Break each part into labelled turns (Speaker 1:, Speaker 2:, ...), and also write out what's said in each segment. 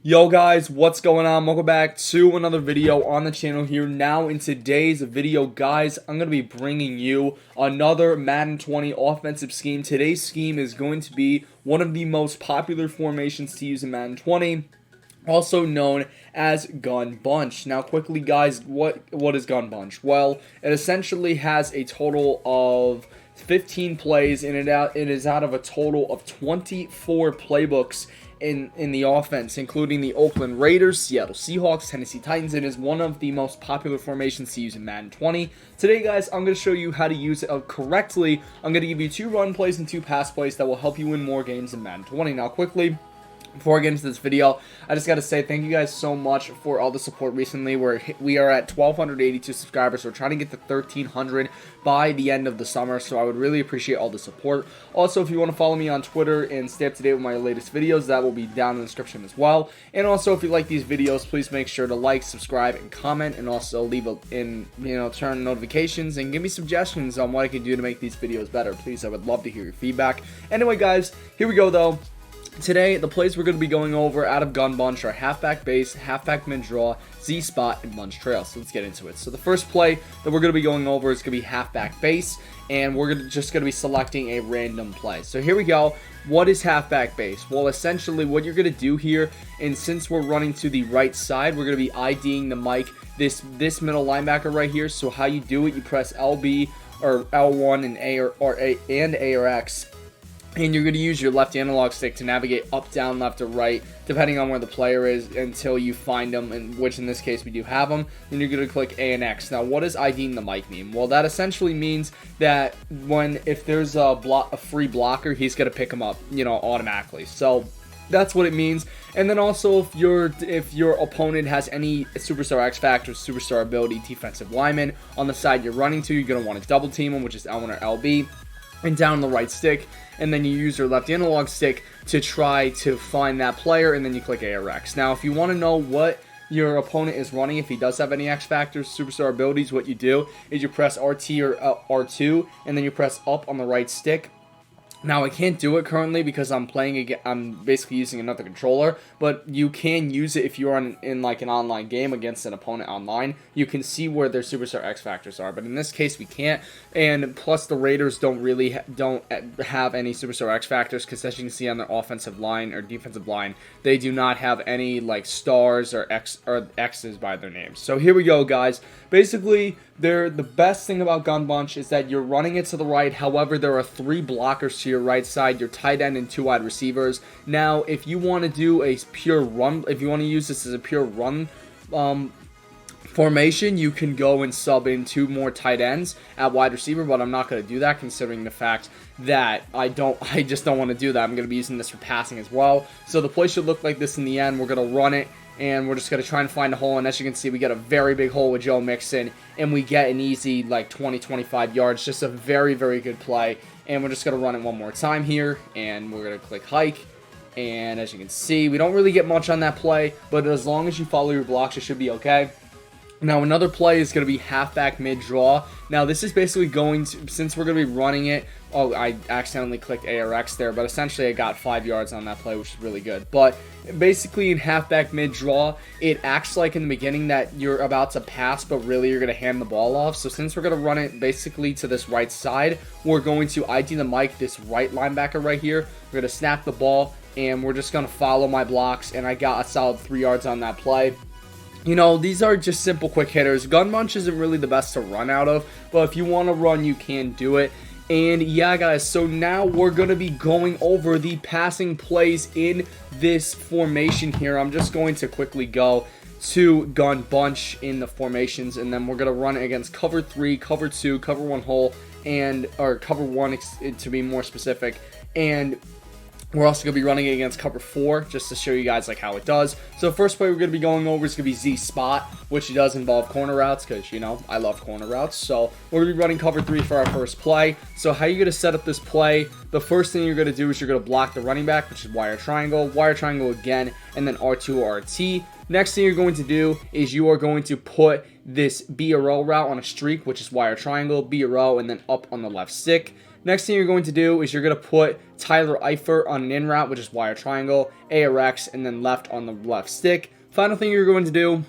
Speaker 1: Yo guys, what's going on? Welcome back to another video on the channel here. Now in today's video, guys, I'm going to be bringing you another Madden 20 offensive scheme. Today's scheme is going to be one of the most popular formations to use in Madden 20, also known as Gun Bunch. Now quickly guys, what is Gun Bunch? Well, it essentially has a total of 15 plays, and it is out of a total of 24 playbooks in the offense, including the Oakland Raiders, Seattle Seahawks, Tennessee Titans. It is one of the most popular formations to use in Madden 20. Today, guys, I'm going to show you how to use it correctly. I'm going to give you 2 run plays and 2 pass plays that will help you win more games in Madden 20. Now, quickly, before I get into this video, I just got to say thank you guys so much for all the support recently. We are at 1,282 subscribers. We're trying to get to 1,300 by the end of the summer, so I would really appreciate all the support. Also, if you want to follow me on Twitter and stay up to date with my latest videos, that will be down in the description as well. And also, if you like these videos, please make sure to like, subscribe, and comment, and also leave turn notifications and give me suggestions on what I can do to make these videos better. Please, I would love to hear your feedback. Anyway, guys, here we go though. Today, the plays we're going to be going over out of Gun Bunch are Halfback Bass, Halfback Mid Draw, Z-Spot, and Bunch Trail. So let's get into it. So the first play that we're going to be going over is going to be Halfback Bass, and we're just going to be selecting a random play. So here we go. What is Halfback Bass? Well, essentially what you're going to do here, and since we're running to the right side, we're going to be IDing the mic, this middle linebacker right here. So how you do it, you press LB or L1 and A or X. And you're going to use your left analog stick to navigate up, down, left, or right, depending on where the player is, until you find them, which in this case we do have them. Then you're going to click A and X. Now, what does IDing the mic mean? Well, that essentially means that if there's a free blocker, he's going to pick him up, automatically. So that's what it means. And then also, if your opponent has any superstar X factor, superstar ability, defensive lineman on the side you're running to, you're going to want to double team them, which is L1 or LB. And down the right stick, and then you use your left analog stick to try to find that player, and then you click A or X. Now, if you want to know what your opponent is running, if he does have any X factors, superstar abilities, what you do is you press RT or R2, and then you press up on the right stick. Now, I can't do it currently because I'm basically using another controller, but you can use it if you're in like an online game against an opponent online. You can see where their superstar X factors are, but in this case we can't. And plus, the Raiders don't have any superstar X factors, because as you can see on their offensive line or defensive line, they do not have any like stars or X's by their names. So here we go, guys. Basically, the best thing about Gun Bunch is that you're running it to the right. However, there are 3 blockers to your right side, your tight end and 2 wide receivers. Now, if you want to do a pure run, if you want to use this as a pure run formation, you can go and sub in 2 more tight ends at wide receiver, but I'm not going to do that, considering the fact that I just don't want to do that. I'm going to be using this for passing as well. So the play should look like this in the end. We're going to run it, and we're just going to try and find a hole. And as you can see, we get a very big hole with Joe Mixon, and we get an easy like 20-25 yards. Just a very, very good play. And we're just going to run it one more time here, and we're going to click hike. And as you can see, we don't really get much on that play, but as long as you follow your blocks, it should be okay. Now, another play is going to be halfback mid-draw. Now, this is basically since we're going to be running it, I accidentally clicked A or X there, but essentially I got 5 yards on that play, which is really good. But basically in halfback mid-draw, it acts like in the beginning that you're about to pass, but really you're going to hand the ball off. So since we're going to run it basically to this right side, we're going to ID the mic, this right linebacker right here. We're going to snap the ball, and we're just going to follow my blocks, and I got a solid 3 yards on that play. These are just simple quick hitters. Gun Bunch isn't really the best to run out of, but if you want to run, you can do it. And yeah, guys, so now we're going to be going over the passing plays in this formation here. I'm just going to quickly go to Gun Bunch in the formations, and then we're going to run it against cover 3, cover 2, cover 1 hole, or cover 1 to be more specific, and we're also going to be running it against cover 4, just to show you guys like how it does. So the first play we're going to be going over is going to be Z-Spot, which does involve corner routes, because, I love corner routes. So we're going to be running cover 3 for our first play. So how you're going to set up this play, the first thing you're going to do is you're going to block the running back, which is wire triangle again, and then R2 or RT. Next thing you're going to do is you are going to put this B or O route on a streak, which is wire triangle, B or O, and then up on the left stick. next thing you're going to do is you're going to put Tyler Eifert on an in route, which is wire triangle, ARX, and then left on the left stick. Final thing you're going to do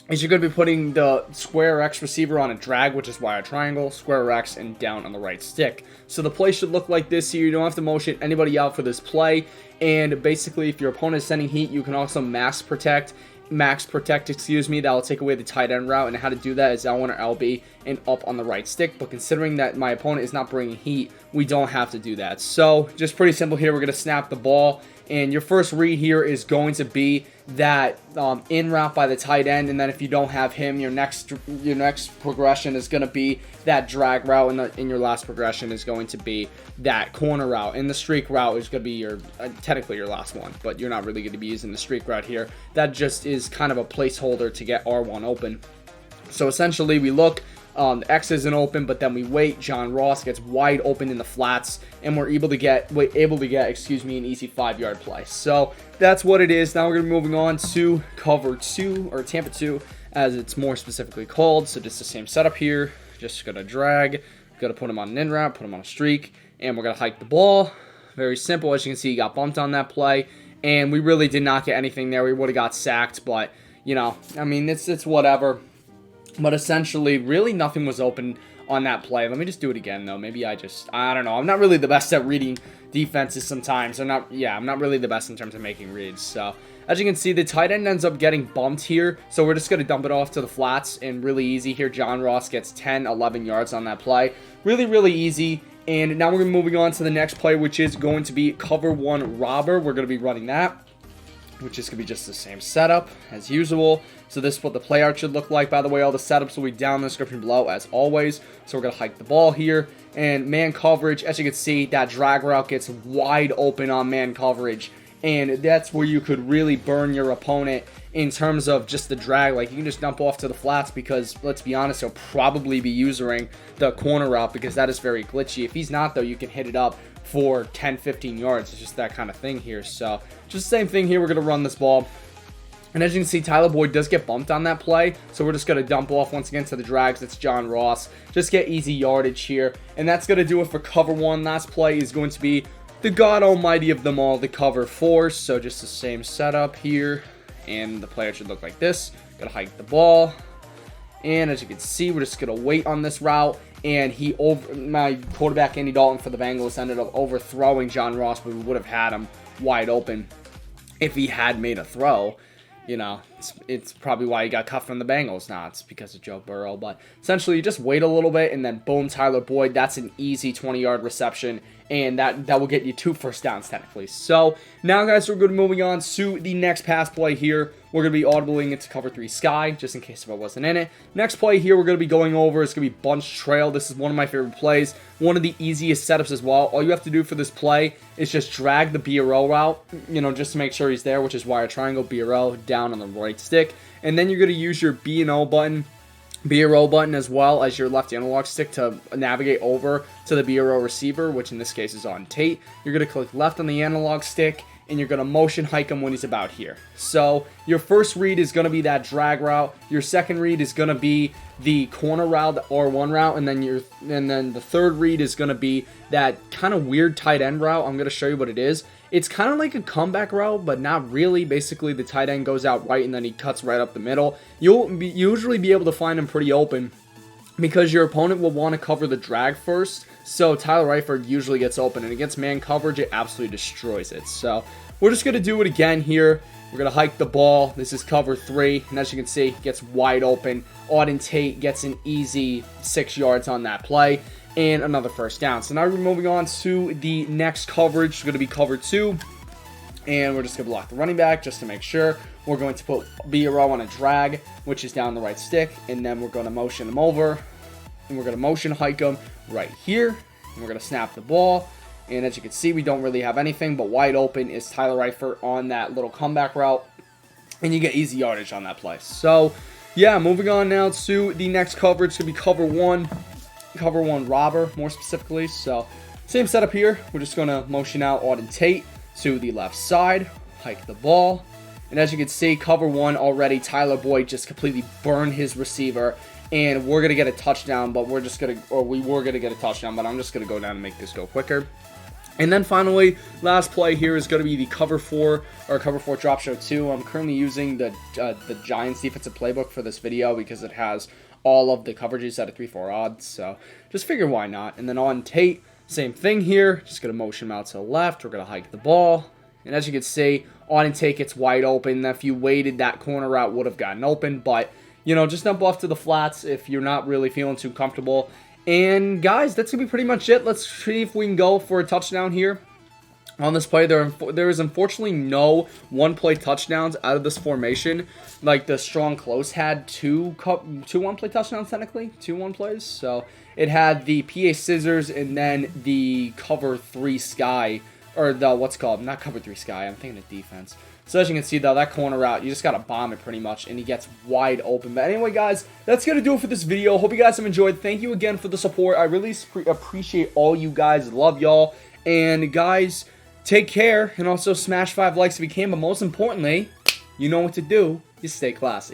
Speaker 1: is you're going to be putting the square X receiver on a drag, which is wire triangle, square X, and down on the right stick. So the play should look like this here. You don't have to motion anybody out for this play. And basically, if your opponent is sending heat, you can also max protect, that will take away the tight end route. And how to do that is L1 or LB and up on the right stick. But considering that my opponent is not bringing heat, we don't have to do that. So just pretty simple here. We're going to snap the ball. And your first read here is going to be that in route by the tight end, and then if you don't have him, your next progression is going to be that drag route, and in your last progression is going to be that corner route, and the streak route is going to be your technically your last one, but you're not really going to be using the streak route here. That just is kind of a placeholder to get R1 open. So essentially, we look. The X isn't open, but then we wait. John Ross gets wide open in the flats, and we're able to get an easy 5-yard play. So that's what it is. Now we're going to be moving on to cover 2, or Tampa 2, as it's more specifically called. So just the same setup here. Just going to drag, going to put him on an in route, put him on a streak, and we're going to hike the ball. Very simple. As you can see, he got bumped on that play, and we really did not get anything there. We would have got sacked, but, you know, I mean, it's whatever. But essentially, really nothing was open on that play. Let me just do it again, though. Maybe I don't know. I'm not really the best at reading defenses sometimes. I'm not really the best in terms of making reads. So, as you can see, the tight end ends up getting bumped here. So, we're just going to dump it off to the flats, and really easy here. John Ross gets 10, 11 yards on that play. Really, really easy. And now we're going to be moving on to the next play, which is going to be cover 1 robber. We're going to be running that, which is going to be just the same setup as usual. So this is what the play art should look like. By the way, all the setups will be down in the description below as always. So we're going to hike the ball here. And man coverage, as you can see, that drag route gets wide open on man coverage. And that's where you could really burn your opponent in terms of just the drag. Like, you can just dump off to the flats because, let's be honest, he'll probably be using the corner route because that is very glitchy. If he's not, though, you can hit it up for 10, 15 yards. It's just that kind of thing here. So just the same thing here. We're going to run this ball. And as you can see, Tyler Boyd does get bumped on that play. So we're just going to dump off once again to the drags. It's John Ross. Just get easy yardage here. And that's going to do it for cover 1. Last play is going to be the god almighty of them all, the cover 4. So just the same setup here. And the player should look like this. Going to hike the ball. And as you can see, we're just going to wait on this route. And my quarterback, Andy Dalton, for the Bengals ended up overthrowing John Ross, but we would have had him wide open if he had made a throw. You know, it's probably why he got cut from the Bengals. Nah, it's because of Joe Burrow. But essentially, you just wait a little bit, and then boom, Tyler Boyd. That's an easy 20-yard reception, and that will get you 2 first downs, technically. So now, guys, we're going to be moving on to the next pass play here. We're going to be audibling into cover 3 sky, just in case if I wasn't in it. Next play here we're going to be going over is going to be bunch trail. This is one of my favorite plays. One of the easiest setups as well. All you have to do for this play is just drag the BRO route, you know, just to make sure he's there, which is wire triangle, BRO, down on the right stick. And then you're going to use your B&O button, BRO button, as well as your left analog stick to navigate over to the BRO receiver, which in this case is on Tate. You're going to click left on the analog stick, and you're going to motion hike him when he's about here. So your first read is going to be that drag route. Your second read is going to be the corner route, the R1 route, and then the third read is going to be that kind of weird tight end route. I'm going to show you what it is. It's kind of like a comeback route, but not really. Basically, the tight end goes out right, and then he cuts right up the middle. You'll usually be able to find him pretty open because your opponent will want to cover the drag first. So Tyler Eifert usually gets open, and against man coverage, it absolutely destroys it. So we're just going to do it again here. We're going to hike the ball. This is cover 3, and as you can see, he gets wide open. Auden Tate gets an easy 6 yards on that play, and another first down. So now we're moving on to the next coverage. It's going to be cover 2, and we're just going to block the running back just to make sure. We're going to put BRO on a drag, which is down the right stick, and then we're going to motion him over, and we're going to motion hike him right here, and we're going to snap the ball. And as you can see, we don't really have anything, but wide open is Tyler Eifert on that little comeback route, and you get easy yardage on that play. So yeah, moving on now to the next coverage. It's going to be cover 1 robber, more specifically. So same setup here. We're just going to motion out Auden Tate to the left side, hike the ball. And as you can see, cover 1 already, Tyler Boyd just completely burned his receiver. and we're going to get a touchdown, but we're just going to, or we were going to get a touchdown, but I'm just going to go down and make this go quicker. And then finally, last play here is going to be the cover 4 or cover 4 drop show 2. I'm currently using the Giants defensive playbook for this video because it has all of the coverages at a 3-4 odds. So just figure why not. And then on Tate, same thing here. Just going to motion him out to the left. We're going to hike the ball. And as you can see, on Tate gets wide open. If you waited, that corner route would have gotten open. But, you know, just dump off to the flats if you're not really feeling too comfortable. And guys, that's going to be pretty much it. Let's see if we can go for a touchdown here on this play. There is unfortunately no one-play touchdowns out of this formation. Like the strong close had two one-play touchdowns technically, 2 one-plays. So it had the PA scissors and then the cover 3 sky, or the what's called, not cover 3 sky. I'm thinking of defense. So as you can see, though, that corner route, you just got to bomb it pretty much, and he gets wide open. But anyway, guys, that's going to do it for this video. Hope you guys have enjoyed. Thank you again for the support. I really appreciate all you guys. Love y'all. And, guys, take care, and also smash 5 likes if you can. But most importantly, you know what to do. You stay classy.